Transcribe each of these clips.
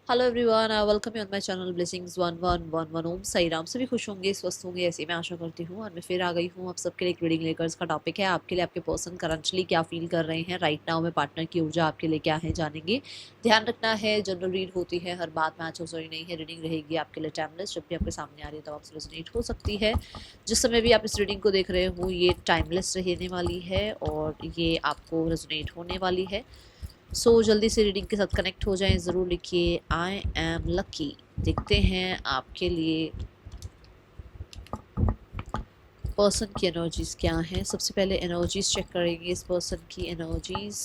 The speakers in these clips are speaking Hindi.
Hello everyone, I welcome you on my channel blessings 1111 ओम साई राम। सभी खुश होंगे, स्वस्थ होंगे, ऐसी मैं आशा करती हूँ। और मैं फिर आ गई हूँ आप सबके लिए एक रीडिंग लेकर। इसका टॉपिक है आपके लिए आपके पर्सन करंटली क्या फील कर रहे हैं राइट नाउ में, पार्टनर की ऊर्जा आपके लिए क्या है जानेंगे। ध्यान रखना है, जनरल रीड होती है, हर बात मैच हो सही नहीं है। रीडिंग रहेगी आपके लिए टाइमलेस, जब भी आपके सामने आ रही है तब आपसे रेजोनेट हो सकती है। जिस समय भी आप इस रीडिंग को देख रहे हो ये टाइमलेस रहने वाली है और ये आपको रेजोनेट होने वाली है। जल्दी से रीडिंग के साथ कनेक्ट हो जाएं। ज़रूर लिखिए आई एम लकी। देखते हैं आपके लिए पर्सन की एनर्जीज क्या हैं। सबसे पहले एनर्जीज चेक करेंगे इस पर्सन की energies,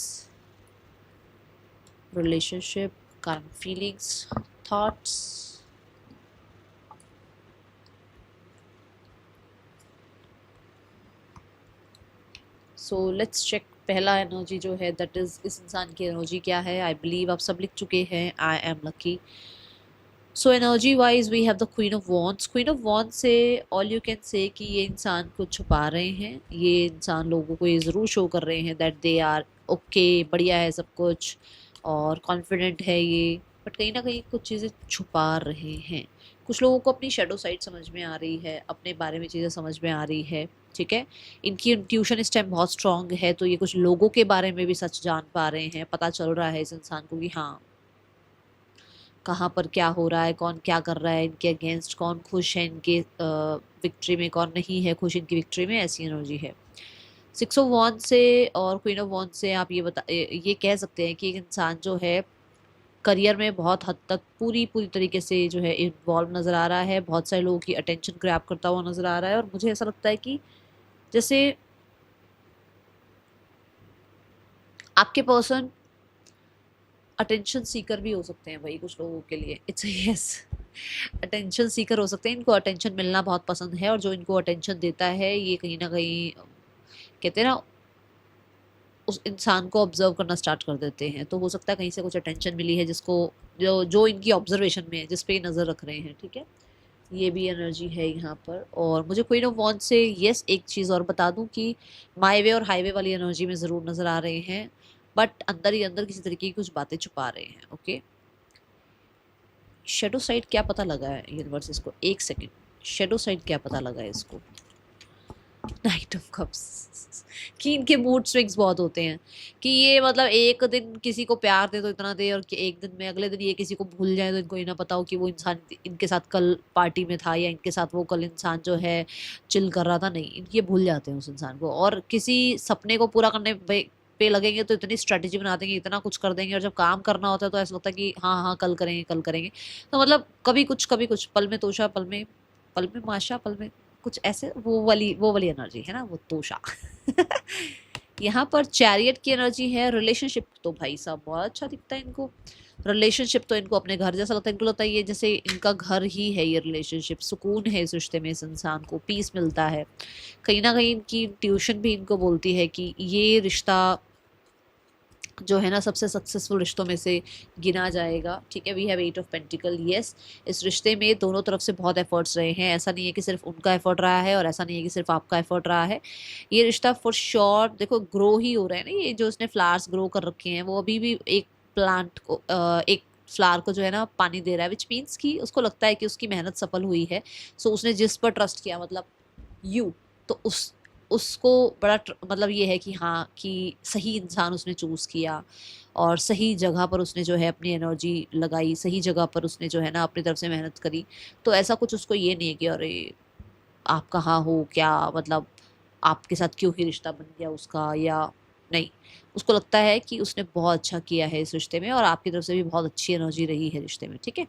relationship, current feelings, thoughts. Let's check. पहला एनर्जी जो है दैट इज इस इंसान की एनर्जी क्या है। आई बिलीव आप सब लिख चुके हैं I am lucky. So energy wise we have the queen of wands. Queen of wands से ऑल यू कैन से कि ये इंसान को छुपा रहे हैं। ये इंसान लोगों को ये ज़रूर शो कर रहे हैं दैट दे आर ओके, बढ़िया है सब कुछ और कॉन्फिडेंट है ये, बट कहीं ना कहीं कुछ चीज़ें छुपा रहे हैं। कुछ लोगों को अपनी शेडो साइड समझ में आ रही है, अपने बारे में चीज़ें समझ में आ रही है। ठीक है, इनकी इंट्यूशन इस टाइम बहुत स्ट्रांग है, तो ये कुछ लोगों के बारे में भी सच जान पा रहे हैं। पता चल रहा है इस इंसान को कि हाँ कहाँ पर क्या हो रहा है, कौन क्या कर रहा है, इनके अगेंस्ट कौन खुश है, इनके विक्ट्री में कौन नहीं है खुश, इनकी विक्ट्री में। ऐसी एनर्जी है। सिक्स ऑफ वॉन्ड से और क्वीन ऑफ वॉन्ड से आप ये कह सकते हैं कि एक इंसान जो है करियर में बहुत हद तक पूरी पूरी तरीके से जो है इन्वॉल्व नज़र आ रहा है। बहुत सारे लोगों की अटेंशन ग्रैब करता हुआ नज़र आ रहा है। और मुझे ऐसा लगता है कि जैसे आपके पर्सन अटेंशन सीकर भी हो सकते हैं भाई कुछ लोगों के लिए। इट्स यस, अटेंशन सीकर हो सकते हैं। इनको अटेंशन मिलना बहुत पसंद है और जो इनको अटेंशन देता है ये कहीं ना कहीं कहते हैं ना उस इंसान को ऑब्जर्व करना स्टार्ट कर देते हैं। तो हो सकता है कहीं से कुछ अटेंशन मिली है जिसको जो जो इनकी ऑब्जर्वेशन में है, जिस पे नज़र रख रहे हैं। ठीक है, ये भी एनर्जी है यहाँ पर। और मुझे क्वीन ऑफ वॉन्ड से यस एक चीज़ और बता दूं कि माई वे और हाईवे वाली एनर्जी में ज़रूर नज़र आ रहे हैं, बट अंदर ही अंदर किसी तरीके की कुछ बातें छुपा रहे हैं। ओके, शेडो साइड क्या पता लगा है यूनिवर्स इसको, एक सेकेंड। शेडो साइड क्या पता लगा है इसको। नाइट ऑफ कप्स कि इनके मूड स्विंग्स बहुत होते हैं कि ये मतलब एक दिन किसी को प्यार दे तो इतना दे और कि एक दिन में अगले दिन ये किसी को भूल जाए तो इनको ये ना पता हो कि वो इंसान इनके साथ कल पार्टी में था या इनके साथ वो कल इंसान जो है चिल कर रहा था। नहीं, ये भूल जाते हैं उस इंसान को और किसी सपने को पूरा करने पे लगेंगे तो इतनी स्ट्रेटेजी बना देंगे, इतना कुछ कर देंगे। और जब काम करना होता है तो ऐसा लगता है कि हाँ हाँ कल करेंगे कल करेंगे। तो मतलब कभी कुछ पल में तोशा, पल में माशा, पल में कुछ ऐसे वो वाली एनर्जी है ना, वो तोशा। यहाँ पर चैरियट की एनर्जी है। रिलेशनशिप तो भाई साहब बहुत अच्छा दिखता है इनको। रिलेशनशिप तो इनको अपने घर जैसा लगता है। इनको लगता है ये जैसे इनका घर ही है ये रिलेशनशिप। सुकून है इस रिश्ते में, इस इंसान को पीस मिलता है। कहीं ना कहीं इनकी ट्यूशन भी इनको बोलती है कि ये रिश्ता जो है ना सबसे सक्सेसफुल रिश्तों में से गिना जाएगा। ठीक है, we have eight of pentacle. Yes, इस रिश्ते में दोनों तरफ से बहुत एफर्ट्स रहे हैं। ऐसा नहीं है कि सिर्फ उनका एफर्ट रहा है और ऐसा नहीं है कि सिर्फ आपका एफर्ट रहा है। ये रिश्ता फॉर श्योर देखो ग्रो ही हो रहा है ना। ये जो उसने फ्लावर्स ग्रो कर रखे हैं वो अभी भी एक प्लांट को एक फ्लावर को जो है ना पानी दे रहा है, विच मीन्स कि उसको लगता है कि उसकी मेहनत सफल हुई है। उसने जिस पर ट्रस्ट किया, मतलब यू, तो उसको बड़ा मतलब ये है कि हाँ कि सही इंसान उसने चूज़ किया और सही जगह पर उसने जो है अपनी एनर्जी लगाई, सही जगह पर उसने जो है ना अपनी तरफ से मेहनत करी। तो ऐसा कुछ उसको ये नहीं है कि अरे आप कहाँ हो, क्या मतलब आपके साथ क्यों ही रिश्ता बन गया उसका, या नहीं। उसको लगता है कि उसने बहुत अच्छा किया है इस रिश्ते में और आपकी तरफ से भी बहुत अच्छी एनर्जी रही है रिश्ते में। ठीक है,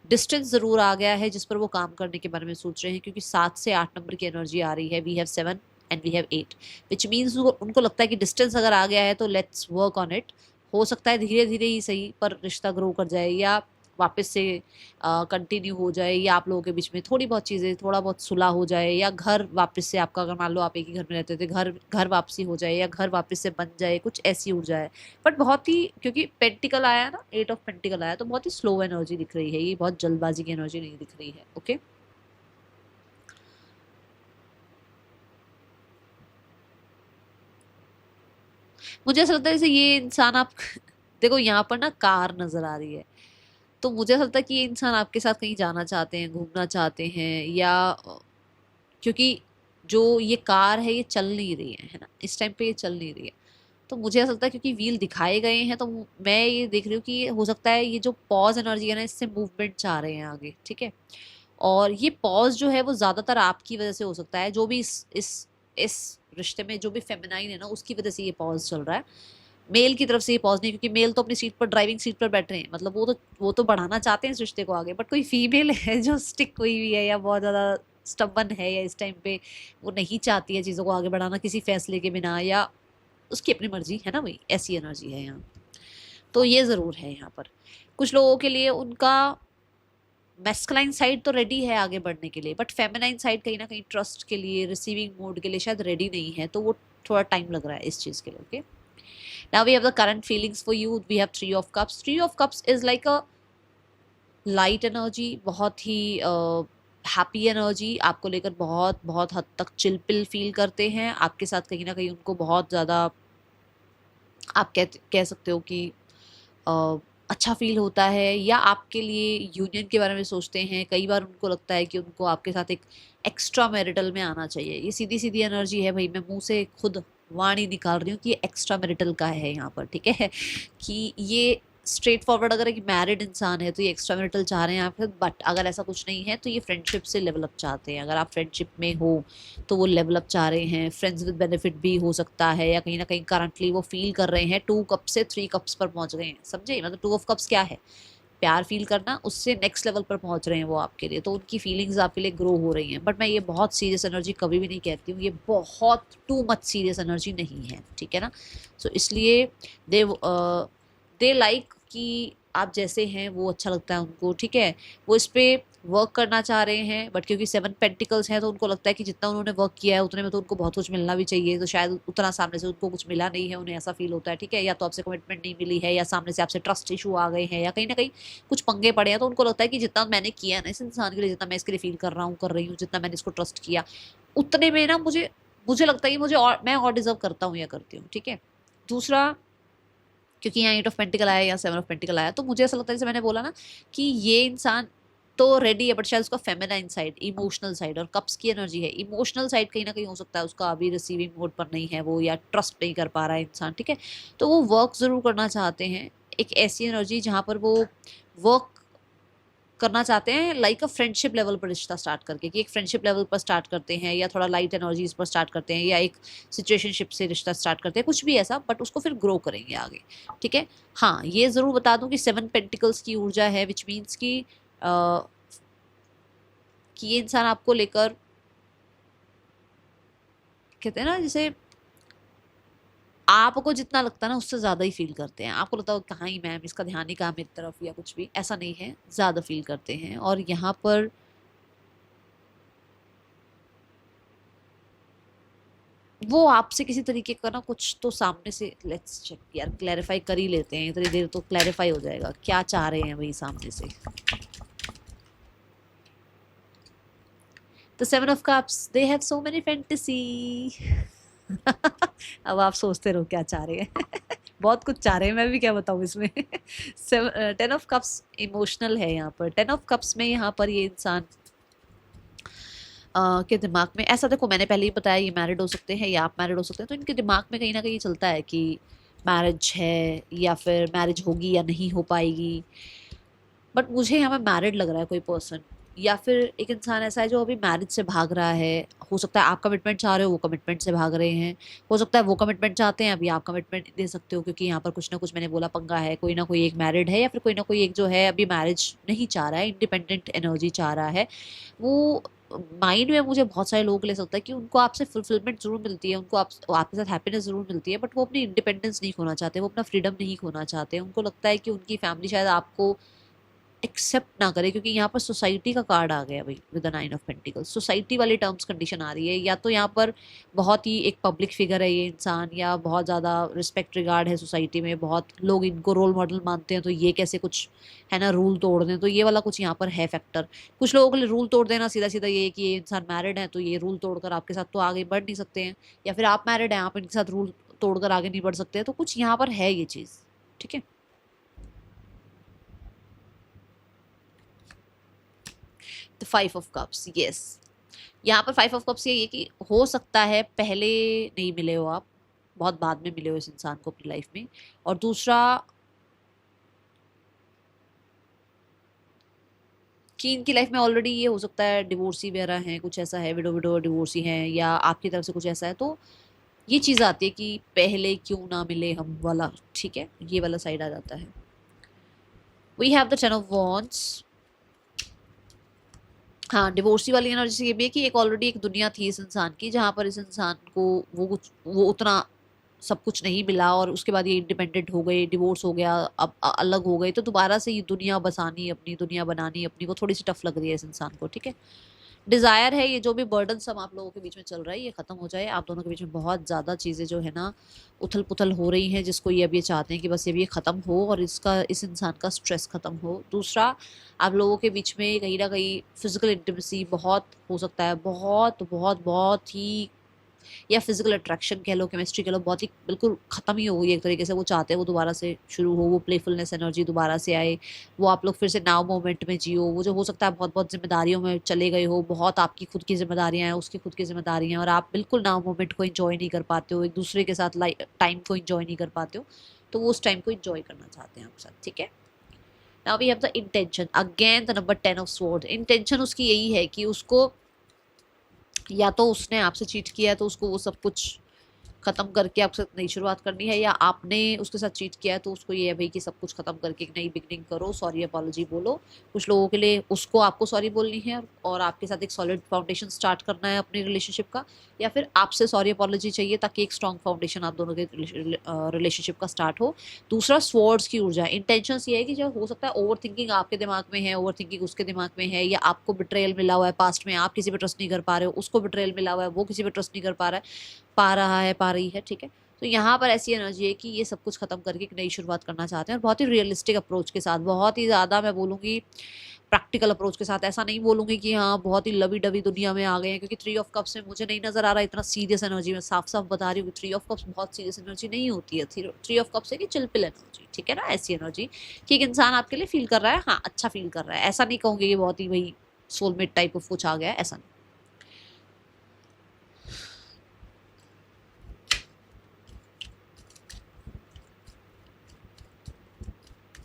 डिस्टेंस ज़रूर आ गया है जिस पर वो काम करने के बारे में सोच रहे हैं, क्योंकि 7 से 8 नंबर की एनर्जी आ रही है। We have 7 and we have 8, which means उनको लगता है कि डिस्टेंस अगर आ गया है तो लेट्स वर्क ऑन इट। हो सकता है धीरे धीरे ही सही पर रिश्ता ग्रो कर जाए या वापस से कंटिन्यू हो जाए, या आप लोगों के बीच में थोड़ी बहुत चीज़ें, थोड़ा बहुत सुलह हो जाए, या घर वापस से आपका, अगर मान लो आप एक ही घर में रहते थे, घर घर वापसी हो जाए या घर वापस से बन जाए, कुछ ऐसी ऊर्जा है। बट बहुत ही, क्योंकि पेंटिकल आया ना, 8 ऑफ पेंटिकल आया, तो बहुत ही स्लो एनर्जी दिख रही है। ये बहुत जल्दबाजी की एनर्जी नहीं दिख रही है। ओके, मुझे ऐसा लगता है जैसे ये इंसान आप देखो यहाँ पर ना कार नजर आ रही है। तो मुझे ऐसा लगता है कि ये इंसान आपके साथ कहीं जाना चाहते हैं, घूमना चाहते हैं, या क्योंकि जो ये कार है ये चल नहीं रही है ना, इस टाइम पे ये चल नहीं रही है। तो मुझे ऐसा लगता है क्योंकि व्हील दिखाए गए हैं, तो मैं ये देख रही हूँ कि ये हो सकता है ये जो पॉज एनर्जी है ना, इससे मूवमेंट चाह रहे हैं आगे, ठीक है। और ये पॉज जो है वो ज्यादातर आपकी वजह से हो सकता है, जो भी इस रिश्ते में जो भी फेमिनाइन है ना, उसकी वजह से ये पॉज चल रहा है। मेल की तरफ से ये पॉज नहीं, क्योंकि मेल तो अपनी सीट पर, ड्राइविंग सीट पर बैठ रहे हैं, मतलब वो तो बढ़ाना चाहते हैं इस रिश्ते को आगे, बट कोई फीमेल है जो स्टिक हुई हुई है या बहुत ज्यादा स्टबन है, या इस टाइम पे वो नहीं चाहती है चीजों को आगे बढ़ाना किसी फैसले के बिना, या उसकी अपनी मर्जी है ना भाई, ऐसी एनर्जी है यहाँ। तो ये जरूर है यहाँ पर कुछ लोगों के लिए, उनका मैस्कुलाइन साइड तो रेडी है आगे बढ़ने के लिए, बट फेमिनाइन साइड कहीं ना कहीं ट्रस्ट के लिए, रिसीविंग मोड के लिए शायद रेडी नहीं है, तो वो थोड़ा टाइम लग रहा है इस चीज के लिए। Okay, now we have the current feelings for you. We have three of cups. Three of cups is like a light energy, बहुत ही हैप्पी एनर्जी, आपको लेकर बहुत बहुत हद तक चिलपिल फील करते हैं, आपके साथ कहीं ना कहीं उनको बहुत ज़्यादा, आप कह सकते हो कि अच्छा फील होता है, या आपके लिए यूनियन के बारे में सोचते हैं। कई बार उनको लगता है कि उनको आपके साथ एक एक्स्ट्रा मैरिटल में आना चाहिए। ये सीधी सीधी एनर्जी है भाई, मैं मुंह से खुद वाणी निकाल रही हूँ कि ये एक्स्ट्रा मैरिटल का है यहाँ पर, ठीक है। कि ये स्ट्रेट फॉरवर्ड, अगर एक मैरिड इंसान है तो ये एक्स्ट्रा मैरिटल चाह रहे हैं आप, बट अगर ऐसा कुछ नहीं है तो ये फ्रेंडशिप से लेवल अप चाहते हैं। अगर आप फ्रेंडशिप में हो तो वो लेवल अप चाह रहे हैं, फ्रेंड्स विद बेनिफिट भी हो सकता है, या कहीं ना कहीं करंटली वो फील कर रहे हैं 2 कप से 3 कप्स पर पहुंच गए हैं, समझे। मतलब 2 ऑफ कप्स क्या है, प्यार फील करना, उससे नेक्स्ट लेवल पर पहुंच रहे हैं वो आपके लिए, तो उनकी फीलिंग्स आपके लिए ग्रो हो रही हैं। बट मैं ये बहुत सीरियस एनर्जी कभी भी नहीं कहती हूँ, ये बहुत टू मच सीरियस एनर्जी नहीं है, ठीक है ना। सो इसलिए दे दे लाइक कि आप जैसे हैं वो अच्छा लगता है उनको, ठीक है। वो इस पे वर्क करना चाह रहे हैं, बट क्योंकि 7 पेंटिकल्स हैं तो उनको लगता है कि जितना उन्होंने वर्क किया है उतने में तो उनको बहुत कुछ मिलना भी चाहिए, तो शायद उतना सामने से उनको कुछ मिला नहीं है, उन्हें ऐसा फील होता है, ठीक है। या तो आपसे कमिटमेंट नहीं मिली है, या सामने से आपसे ट्रस्ट इशू आ गए हैं, या कहीं ना कहीं कुछ पंगे पड़े हैं, तो उनको लगता है कि जितना मैंने किया है ना इस इंसान के लिए, जितना मैं इसके लिए फील कर रहा हूँ, कर रही हूँ, जितना मैंने इसको ट्रस्ट किया, उतने में ना मुझे मुझे लगता है कि मैं और डिजर्व करता हूँ या करती हूँ, ठीक है। दूसरा, क्योंकि यहाँ 8 ऑफ पेंटिकल आया या 7 ऑफ पेंटिकल आया, तो मुझे ऐसा लगता है जैसे मैंने बोला ना कि ये इंसान तो रेडी है, बट शायद उसका फेमिनाइन साइड, इमोशनल साइड, और कप्स की एनर्जी है, इमोशनल साइड कहीं ना कहीं हो सकता है उसका अभी रिसीविंग मोड पर नहीं है वो, या ट्रस्ट नहीं कर पा रहा है इंसान, ठीक है। तो वो वर्क जरूर करना चाहते हैं, एक ऐसी एनर्जी जहाँ पर वो वर्क करना चाहते हैं, लाइक अ फ्रेंडशिप लेवल पर रिश्ता स्टार्ट करके, कि एक फ्रेंडशिप लेवल पर स्टार्ट करते हैं, या थोड़ा लाइट एनर्जीज पर स्टार्ट करते हैं, या एक सिचुएशनशिप से रिश्ता स्टार्ट करते हैं, कुछ भी ऐसा, बट उसको फिर ग्रो करेंगे आगे, ठीक है। हाँ, ये ज़रूर बता दूं कि 7 पेंटिकल्स की ऊर्जा है, विच मीन्स कि ये इंसान आपको लेकर, कहते हैं ना, जैसे आपको जितना लगता है ना उससे ज़्यादा ही फील करते हैं। आपको लगता है कहाँ ही मैम, इसका ध्यान ही कहाँ मेरी तरफ, या कुछ भी ऐसा नहीं है, ज़्यादा फील करते हैं। और यहाँ पर वो आपसे किसी तरीके का ना कुछ तो सामने से, लेट्स चेक यार, क्लैरिफाई कर ही लेते हैं, इतनी देर तो क्लैरिफाई हो जाएगा क्या चाह रहे हैं भाई सामने से। तो 7 of cups, they have so many fantasy. अब आप सोचते रहो क्या चाह रहे हैं। बहुत कुछ चाह रहे हैं, मैं भी क्या बताऊं इसमें। 10 ऑफ कप्स इमोशनल है यहाँ पर। 10 ऑफ कप्स में यहाँ पर ये इंसान के दिमाग में ऐसा, देखो मैंने पहले ही बताया ये मैरिड हो सकते हैं या आप मैरिड हो सकते हैं, तो इनके दिमाग में कहीं ना कहीं चलता है कि मैरिज है, या फिर मैरिज होगी या नहीं हो पाएगी। बट मुझे यहाँ पे मैरिड लग रहा है कोई पर्सन, या फिर एक इंसान ऐसा है जो अभी मैरिज से भाग रहा है। हो सकता है आप कमिटमेंट चाह रहे हो, वो कमिटमेंट से भाग रहे हैं। हो सकता है वो कमिटमेंट चाहते हैं, अभी आप कमिटमेंट दे सकते हो, क्योंकि यहाँ पर कुछ ना कुछ मैंने बोला पंगा है। कोई ना कोई एक मैरिड है, या फिर कोई ना कोई एक जो है अभी मैरिज नहीं चाह रहा है, इंडिपेंडेंट एनर्जी चाह रहा है। वो माइंड में मुझे बहुत सारे लोगों के लिए सकता है कि उनको आपसे फुलफिलमेंट जरूर मिलती है, उनको आपके साथ हैप्पीनेस जरूर मिलती है, बट वो अपनी इंडिपेंडेंस नहीं खोना चाहते, वो अपना फ्रीडम नहीं खोना चाहते। उनको लगता है कि उनकी फैमिली शायद आपको एक्सेप्ट ना करे, क्योंकि यहाँ पर सोसाइटी का कार्ड आ गया भाई with the 9 of pentacles. Society वाली टर्म्स कंडीशन आ रही है, या तो यहाँ पर बहुत ही एक पब्लिक फिगर है ये इंसान, या बहुत ज़्यादा रिस्पेक्ट रिगार्ड है सोसाइटी में, बहुत लोग इनको रोल मॉडल मानते हैं, तो ये कैसे कुछ है ना रूल तोड़ दें, तो ये वाला कुछ यहाँ पर है फैक्टर। कुछ लोगों के लिए रूल तोड़ देना सीधा सीधा ये कि ये इंसान मैरिड है, तो ये रूल तोड़कर आपके साथ तो आगे बढ़ नहीं सकते हैं, या फिर आप मैरिड हैं, आप इनके साथ रूल तोड़कर आगे नहीं बढ़ सकते, तो कुछ यहाँ पर है ये चीज़, ठीक है। The 5 of cups, yes. यहाँ पर 5 ऑफ कप्स ये कि हो सकता है पहले नहीं मिले हो आप, बहुत बाद में मिले हो इस इंसान को अपनी लाइफ में। और दूसरा कि इनकी लाइफ में ऑलरेडी ये हो सकता है डिवोर्सी वगैरह हैं, कुछ ऐसा है, विडो विडो डिवोर्सी हैं, या आपकी तरफ से कुछ ऐसा है, तो ये चीज़ आती है कि पहले क्यों ना मिले हम वाला, ठीक है, ये वाला साइड आ जाता है। We have the 10 of wands. हाँ, डिवोर्सी वाली एनर्जी से ये भी है कि एक ऑलरेडी एक दुनिया थी इस इंसान की, जहाँ पर इस इंसान को वो उतना सब कुछ नहीं मिला, और उसके बाद ये इंडिपेंडेंट हो गए, डिवोर्स हो गया, अब अलग हो गए, तो दोबारा से ये दुनिया बसानी अपनी, दुनिया बनानी अपनी, वो थोड़ी सी टफ लग रही है इस इंसान को, ठीक है। डिज़ायर है ये जो भी बर्डन सब आप लोगों के बीच में चल रहा है ये ख़त्म हो जाए। आप दोनों के बीच में बहुत ज़्यादा चीज़ें जो है ना उथल पुथल हो रही हैं, जिसको ये अब ये चाहते हैं कि बस ये ख़त्म हो और इस इंसान का स्ट्रेस ख़त्म हो। दूसरा, आप लोगों के बीच में कहीं ना कहीं फिजिकल इंटीमेसी बहुत हो सकता है, बहुत बहुत बहुत ही, या फिजिकल अट्रैक्शन कह लो, केमिस्ट्री कह लो, बहुत ही बिल्कुल ख़त्म ही हो गई एक तरीके से। वो चाहते हैं वो दोबारा से शुरू हो, वो प्लेफुलनेस एनर्जी दोबारा से आए, वो आप लोग फिर से नाउ मोमेंट में जियो। वो जो हो सकता है बहुत बहुत जिम्मेदारियों में चले गए हो, बहुत आपकी खुद की जिम्मेदारियाँ हैं, उसकी खुद की जिम्मेदारियाँ हैं, और आप बिल्कुल नाउ मोमेंट को इन्जॉय नहीं कर पाते हो, एक दूसरे के साथ टाइम को इन्जॉय नहीं कर पाते हो, तो वो उस टाइम को इन्जॉय करना चाहते हैं आपके साथ, ठीक है। Now we have the intention, again the number 10 of sword. Intention उसकी यही है कि उसको, या तो उसने आपसे चीट किया है तो उसको वो सब कुछ खत्म करके आपके साथ नई शुरुआत करनी है, या आपने उसके साथ चीट किया है तो उसको ये है भाई कि सब कुछ खत्म करके एक नई बिगनिंग करो, सॉरी अपॉलॉजी बोलो। कुछ लोगों के लिए उसको आपको सॉरी बोलनी है और आपके साथ एक सॉलिड फाउंडेशन स्टार्ट करना है अपने रिलेशनशिप का, या फिर आपसे सॉरी अपॉलॉजी चाहिए ताकि एक स्ट्रॉन्ग फाउंडेशन आप दोनों के रिलेशनशिप का स्टार्ट हो। दूसरा, स्वॉर्ड्स की ऊर्जा। इंटेंशन ये है कि जो हो सकता है ओवर थिंकिंग आपके दिमाग में है, ओवर थिंकिंग उसके दिमाग में है, या आपको बिट्रेयल मिला हुआ है पास्ट में, आप किसी पे ट्रस्ट नहीं कर पा रहे हो, उसको बिट्रेयल मिला हुआ है, वो किसी पे ट्रस्ट नहीं कर पा रहा है, पा रही है, ठीक है। तो यहाँ पर ऐसी एनर्जी है कि ये सब कुछ खत्म करके एक नई शुरुआत करना चाहते हैं, और बहुत ही रियलिस्टिक अप्रोच के साथ, बहुत ही ज़्यादा मैं बोलूँगी प्रैक्टिकल अप्रोच के साथ। ऐसा नहीं बोलूँगी कि हाँ बहुत ही लवी डबी दुनिया में आ गए हैं, क्योंकि 3 ऑफ कप्स में मुझे नहीं नज़र आ रहा इतना सीरियस एनर्जी में, साफ साफ बता रही हूँ। 3 ऑफ कप्स बहुत सीरियस एनर्जी नहीं होती है। 3 ऑफ कप्स है कि चिलपिल एनर्जी, ठीक है ना, ऐसी एनर्जी कि एक इंसान आपके लिए फील कर रहा है, हाँ अच्छा फील कर रहा है। ऐसा नहीं कहूँगी कि बहुत ही भाई सोलमेट टाइप ऑफ कुछ आ गया है, ऐसा नहीं।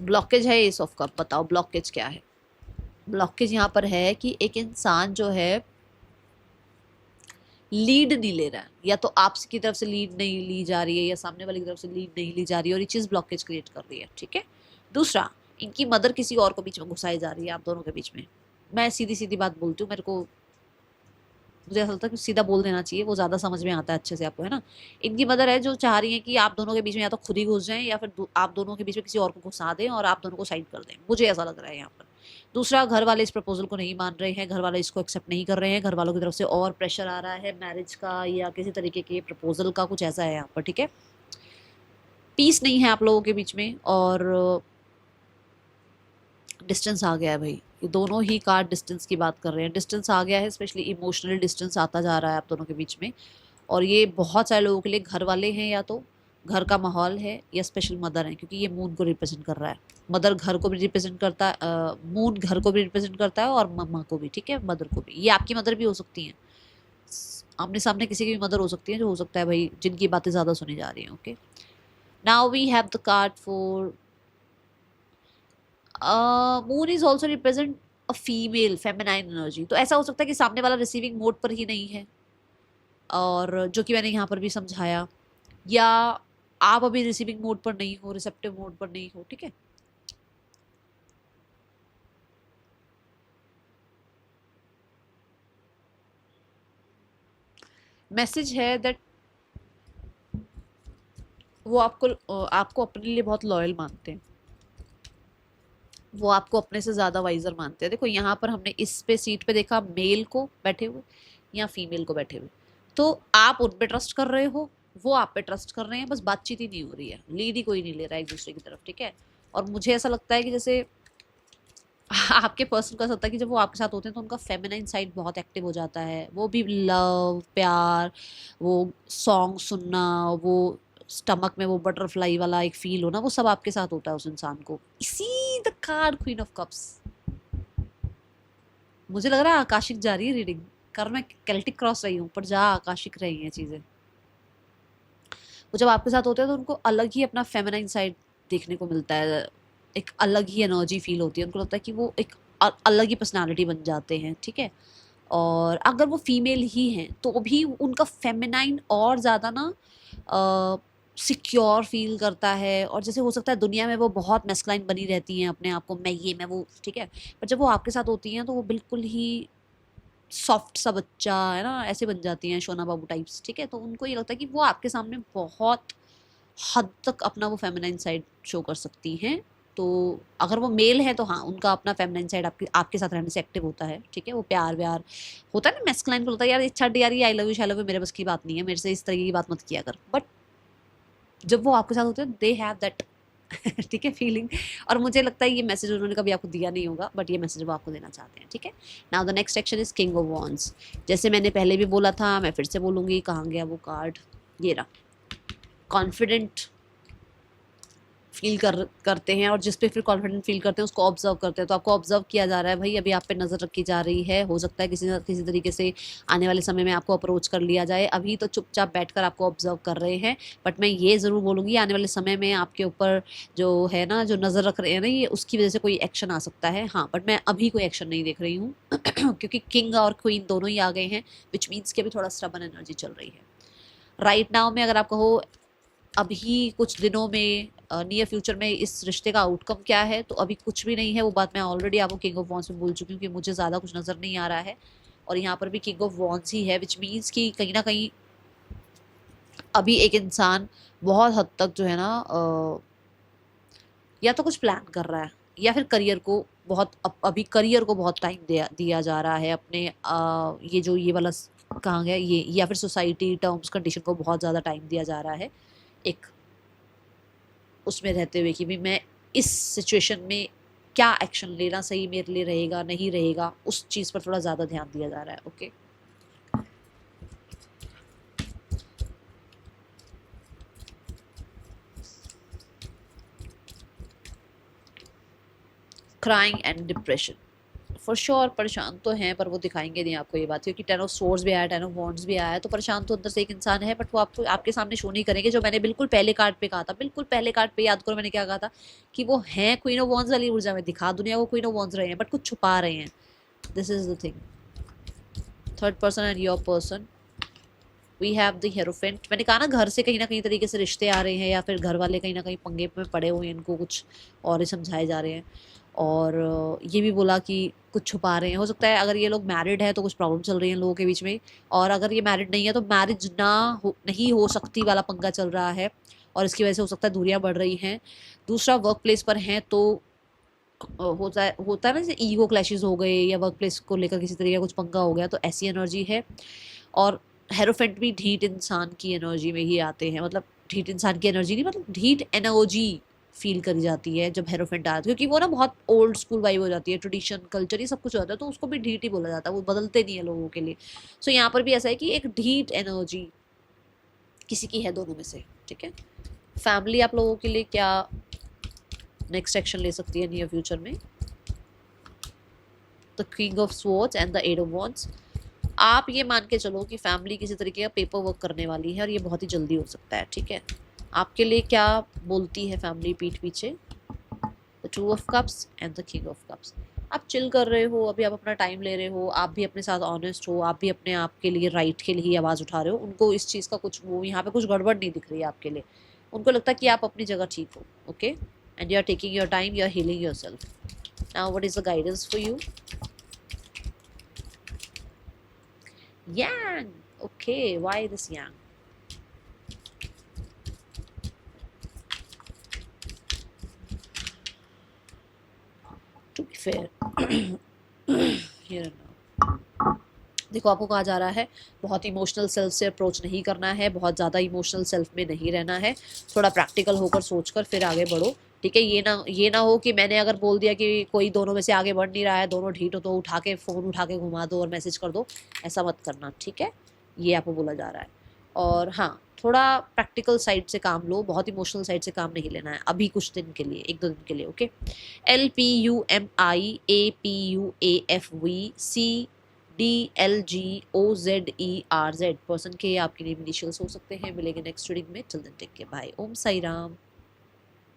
ब्लॉकेज है एस ऑफ कप, बताओ ब्लॉकेज क्या है। ब्लॉकेज यहाँ पर है कि एक इंसान जो है लीड नहीं ले रहा है, या तो आपकी तरफ से लीड नहीं ली जा रही है, या सामने वाले की तरफ से लीड नहीं ली जा रही है, और ये चीज़ ब्लॉकेज क्रिएट कर रही है, ठीक है। दूसरा, इनकी मदर किसी और को बीच में घुसाई जा रही है आप दोनों के बीच में। मैं सीधी सीधी बात बोलती हूँ, मेरे को, मुझे ऐसा लगता है कि सीधा बोल देना चाहिए, वो ज़्यादा समझ में आता है अच्छे से आपको, है ना। इनकी मदर है जो चाह रही है कि आप दोनों के बीच में या तो खुद ही घुस जाएं, या फिर आप दोनों के बीच में किसी और को घुसा दें और आप दोनों को साइड कर दें, मुझे ऐसा लग रहा है यहाँ पर। दूसरा, घर वाले इस प्रपोजल को नहीं मान रहे हैं, घर वाले इसको एक्सेप्ट नहीं कर रहे हैं, घर वालों की तरफ से और प्रेशर आ रहा है मैरिज का या किसी तरीके के प्रपोजल का, कुछ ऐसा है यहाँ पर, ठीक है। पीस नहीं है आप लोगों के बीच में, और डिस्टेंस आ गया है भाई। ये दोनों ही कार्ड डिस्टेंस की बात कर रहे हैं, डिस्टेंस आ गया है, स्पेशली इमोशनल डिस्टेंस आता जा रहा है आप दोनों के बीच में। और ये बहुत सारे लोगों के लिए घर वाले हैं, या तो घर का माहौल है, या स्पेशल मदर है, क्योंकि ये मून को रिप्रेजेंट कर रहा है। मदर घर को भी रिप्रेजेंट करता है, मून घर को भी रिप्रेजेंट करता है, और मम्मा को भी, ठीक है, मदर को भी। ये आपकी मदर भी हो सकती हैं, आमने सामने किसी की भी मदर हो सकती है, जो हो सकता है भाई जिनकी बातें ज़्यादा सुनी जा रही हैं, okay. Now we have the card for moon is also represent a female feminine energy. तो ऐसा हो सकता है कि सामने वाला रिसीविंग मोड पर ही नहीं है, और जो कि मैंने यहाँ पर भी समझाया, या आप अभी रिसीविंग मोड पर नहीं हो, रिसेप्टिव मोड पर नहीं हो, ठीक है। मैसेज है दैट वो आपको अपने लिए बहुत लॉयल मानते हैं, वो आपको अपने से ज़्यादा वाइजर मानते हैं। देखो यहाँ पर हमने इस पे सीट पे देखा मेल को बैठे हुए या फीमेल को बैठे हुए, तो आप उन पे ट्रस्ट कर रहे हो, वो आप पे ट्रस्ट कर रहे हैं, बस बातचीत ही नहीं हो रही है, लीड ही कोई नहीं ले रहा है एक दूसरे की तरफ, ठीक है। और मुझे ऐसा लगता है कि जैसे आपके पर्सन का सकता है कि जब वो आपके साथ होते हैं तो उनका फेमिनाइन साइड बहुत एक्टिव हो जाता है, वो भी लव प्यार, वो सॉन्ग सुनना, वो स्टमक में वो बटरफ्लाई वाला एक फील होना, वो सब आपके साथ होता है उस इंसान को। इसी the card queen of cups, मुझे लग रहा है आकाशिक जा रही है रीडिंग, कारण मैं केल्टिक क्रॉस रही हूँ पर जा आकाशिक रही हैं चीजें। वो जब आपके साथ होते हैं तो उनको अलग ही अपना फेमिनाइन साइड देखने को मिलता है, एक अलग ही एनर्जी फील होती है, उनको लगता है कि वो एक अलग ही पर्सनालिटी बन जाते हैं, ठीक है। और अगर वो फीमेल ही हैं तो भी उनका फेमिनाइन और ज़्यादा ना सिक्योर फील करता है, और जैसे हो सकता है दुनिया में वो बहुत मैस्कुलाइन बनी रहती हैं अपने आप को, मैं ये मैं वो, ठीक है। पर जब वो आपके साथ होती हैं तो वो बिल्कुल ही सॉफ्ट सा बच्चा है ना, ऐसे बन जाती हैं शोना बाबू टाइप्स, ठीक है। तो उनको ये लगता है कि वो आपके सामने बहुत हद तक अपना वो फेमिनाइन साइड शो कर सकती हैं। तो अगर वो मेल है तो हाँ, उनका अपना फेमिनाइन साइड आपके आपके साथ रहने से एक्टिव होता है, ठीक है। वो प्यार व्यार होता है ना, मैस्कुलाइन को होता है यार ये छड़ यार, ये आई लव यू शाई लव यू मेरे बस की बात नहीं है, मेरे से इस तरह की बात मत किया कर। बट जब वो आपके साथ होते हैं दे हैव दैट ठीक है फीलिंग। और मुझे लगता है ये मैसेज उन्होंने कभी आपको दिया नहीं होगा, बट ये मैसेज वो आपको देना चाहते हैं, ठीक है। Now the next section is king of wands. जैसे मैंने पहले भी बोला था, मैं फिर से बोलूंगी, कहाँ गया वो कार्ड, ये रहा। कॉन्फिडेंट फील करते हैं, और जिस पे फिर कॉन्फिडेंट फील करते हैं उसको ऑब्जर्व करते हैं। तो आपको ऑब्जर्व किया जा रहा है भाई, अभी आप पे नज़र रखी जा रही है। हो सकता है किसी न किसी तरीके से आने वाले समय में आपको अप्रोच कर लिया जाए, अभी तो चुपचाप बैठकर आपको ऑब्जर्व कर रहे हैं। बट मैं ये ज़रूर बोलूँगी आने वाले समय में आपके ऊपर जो है ना, जो नज़र रख रहे हैं ना, ये उसकी वजह से कोई एक्शन आ सकता है। हाँ, बट मैं अभी कोई एक्शन नहीं देख रही हूँ क्योंकि किंग और क्वीन दोनों ही आ गए हैं, विच मीन्स कि अभी थोड़ा स्टबन एनर्जी चल रही है राइट नाउ में। अगर आप कहो अभी कुछ दिनों में नियर फ्यूचर में इस रिश्ते का आउटकम क्या है, तो अभी कुछ भी नहीं है। वो बात मैं ऑलरेडी आपको किंग ऑफ वॉन्ड्स में बोल चुकी हूँ कि मुझे ज़्यादा कुछ नज़र नहीं आ रहा है, और यहाँ पर भी किंग ऑफ वॉन्ड्स ही है, विच मीन्स कि कहीं ना कहीं अभी एक इंसान बहुत हद तक जो है ना या तो कुछ प्लान कर रहा है, या फिर करियर को बहुत अभी करियर को बहुत टाइम दिया जा रहा है अपने ये जो ये वाला कहाँ गया ये, या फिर सोसाइटी टर्म्स कंडीशन को बहुत ज़्यादा टाइम दिया जा रहा है, एक उसमें रहते हुए कि भी मैं इस सिचुएशन में क्या एक्शन लेना सही मेरे लिए रहेगा नहीं रहेगा, उस चीज़ पर थोड़ा ज़्यादा ध्यान दिया जा रहा है। Okay, crying and depression for sure, परेशान तो हैं पर वो दिखाएंगे नहीं आपको ये बात, क्योंकि टेन ऑफ सोर्ड्स भी आया, टेन ऑफ वॉन्ड्स भी आया है, तो परेशान तो अंदर से एक इंसान है, बट वो आपको आपके सामने शो नहीं करेंगे। जो मैंने बिल्कुल पहले कार्ड पे कहा था, बिल्कुल पहले कार्ड पे याद करो मैंने क्या कहा था, कि वो हैं क्वीन ऑफ वॉन्ड्स वाली ऊर्जा में, दिखा दुनिया को क्वीन ऑफ वॉन्ड्स रहे हैं बट कुछ छुपा रहे हैं। This is the thing. Third person and your person, we have the hierophant. मैंने कहा ना, घर से कहीं ना कहीं तरीके से रिश्ते आ रहे हैं, या फिर घर वाले कहीं ना कहीं पंगे में पड़े हुए हैं, इनको कुछ और ही समझाए जा रहे हैं। और ये भी बोला कि कुछ छुपा रहे हैं। हो सकता है अगर ये लोग मैरिड है तो कुछ प्रॉब्लम चल रही है लोगों के बीच में, और अगर ये मैरिड नहीं है तो मैरिज नहीं हो सकती वाला पंगा चल रहा है, और इसकी वजह से हो सकता है दूरियां बढ़ रही हैं। दूसरा, वर्क प्लेस पर हैं तो होता है ना, जैसे ईगो क्लैशेस हो गए, या वर्क प्लेस को लेकर किसी तरीके का कुछ पंगा हो गया, तो ऐसी एनर्जी है। और हेरोफेंट भी ढीठ इंसान की एनर्जी में ही आते हैं, मतलब ढीठ इंसान की एनर्जी नहीं, मतलब ढीठ एनर्जी फील करी जाती है जब हेरोफेंट आता है, क्योंकि वो ना बहुत ओल्ड स्कूल वाइब हो जाती है, ट्रेडिशन कल्चर ये सब कुछ होता है, तो उसको भी ढीठ ही बोला जाता है, वो बदलते नहीं है लोगों के लिए। सो यहाँ पर भी ऐसा है कि एक ढीठ एनर्जी किसी की है दोनों में से, ठीक है। फैमिली आप लोगों के लिए क्या नेक्स्ट एक्शन ले सकती है नियर फ्यूचर में, the king of swords and the eight of wands. आप ये मान के चलो कि फैमिली किसी तरीके का पेपर वर्क करने वाली है, और ये बहुत ही जल्दी हो सकता है, ठीक है। आपके लिए क्या बोलती है फैमिली पीठ पीछे, the two of cups and the king of cups. आप चिल कर रहे हो अभी, आप अपना टाइम ले रहे हो, आप भी अपने साथ ऑनेस्ट हो, आप भी अपने आप के लिए राइट के लिए आवाज़ उठा रहे हो। उनको इस चीज़ का कुछ, वो यहाँ पे कुछ गड़बड़ नहीं दिख रही है आपके लिए। उनको लगता है कि आप अपनी जगह ठीक हो, okay, and you are taking your time, you are healing yourself. Now what is the guidance for you? Yang. Okay, why this yang? To be fair, here and now. देखो, आपको कहा जा रहा है बहुत इमोशनल सेल्फ से अप्रोच नहीं करना है, बहुत ज़्यादा इमोशनल सेल्फ में नहीं रहना है, थोड़ा प्रैक्टिकल होकर सोचकर फिर आगे बढ़ो, ठीक है। ये ना हो कि मैंने अगर बोल दिया कि कोई दोनों में से आगे बढ़ नहीं रहा है, दोनों ढीठ हो, तो उठा के फ़ोन उठा के घुमा दो और मैसेज कर दो, ऐसा मत करना, ठीक है। ये आपको बोला जा रहा है। और हाँ, थोड़ा प्रैक्टिकल साइड से काम लो, बहुत इमोशनल साइड से काम नहीं लेना है अभी कुछ दिन के लिए, 1-2 दिन के लिए। ओके, LPUMIAPUAFVCDLGOZER, पर्सन के आपके नेम इनिशियल्स हो सकते हैं। मिलेंगे नेक्स्ट रीडिंग में, चिल्ड्रन टेक के, बाय, ओम साई राम।